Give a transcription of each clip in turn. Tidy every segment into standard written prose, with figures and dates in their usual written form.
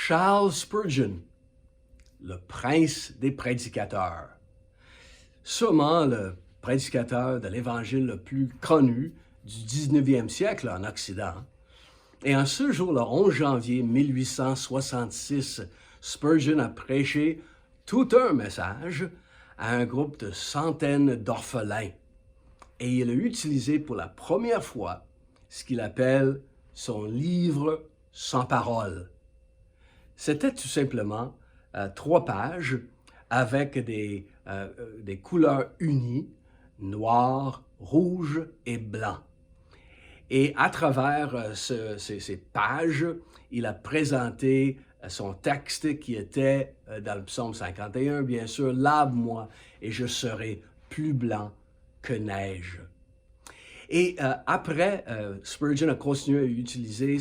Charles Spurgeon, le prince des prédicateurs. Sûrement le prédicateur de l'Évangile le plus connu du 19e siècle en Occident. Et en ce jour, le 11 janvier 1866, Spurgeon a prêché tout un message à un groupe de centaines d'orphelins. Et il a utilisé pour la première fois ce qu'il appelle son livre sans parole. C'était tout simplement 3 pages avec des couleurs unies, noir, rouge et blanc. Et à travers ces pages, il a présenté son texte qui était dans le psaume 51, bien sûr, « Lave-moi et je serai plus blanc que neige ». Et après, Spurgeon a continué à utiliser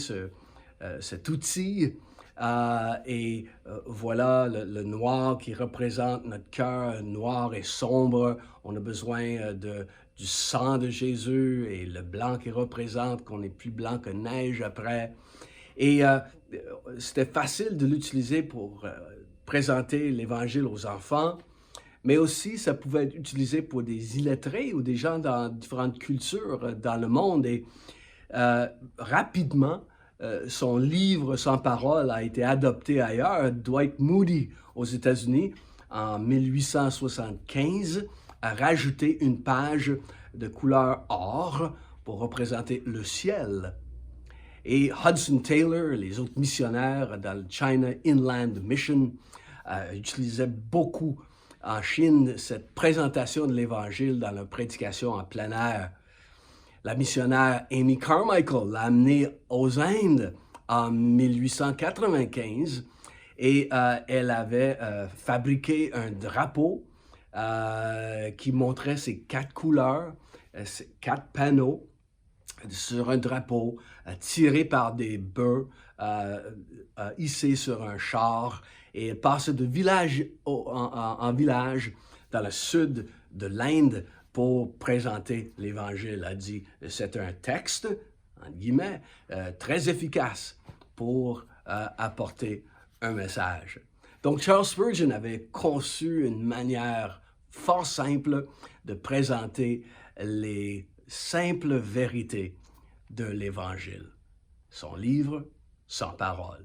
cet outil et voilà le noir qui représente notre cœur noir et sombre. On a besoin du sang de Jésus et le blanc qui représente qu'on est plus blanc que neige après. Et c'était facile de l'utiliser pour présenter l'Évangile aux enfants, mais aussi ça pouvait être utilisé pour des illettrés ou des gens dans différentes cultures dans le monde. Et rapidement, son livre sans parole a été adopté ailleurs. Dwight Moody, aux États-Unis, en 1875, a rajouté une page de couleur or pour représenter le ciel. Et Hudson Taylor, les autres missionnaires dans le China Inland Mission, utilisaient beaucoup en Chine cette présentation de l'Évangile dans leur prédication en plein air. La missionnaire Amy Carmichael l'a amené aux Indes en 1895 et elle avait fabriqué un drapeau qui montrait ces 4 couleurs, ces 4 panneaux sur un drapeau tiré par des bœufs hissés sur un char, et elle passait de village en village dans le sud de l'Inde pour présenter l'Évangile. Elle a dit que c'est un texte, entre guillemets, très efficace pour apporter un message. Donc Charles Spurgeon avait conçu une manière fort simple de présenter les simples vérités de l'Évangile. Son livre sans parole.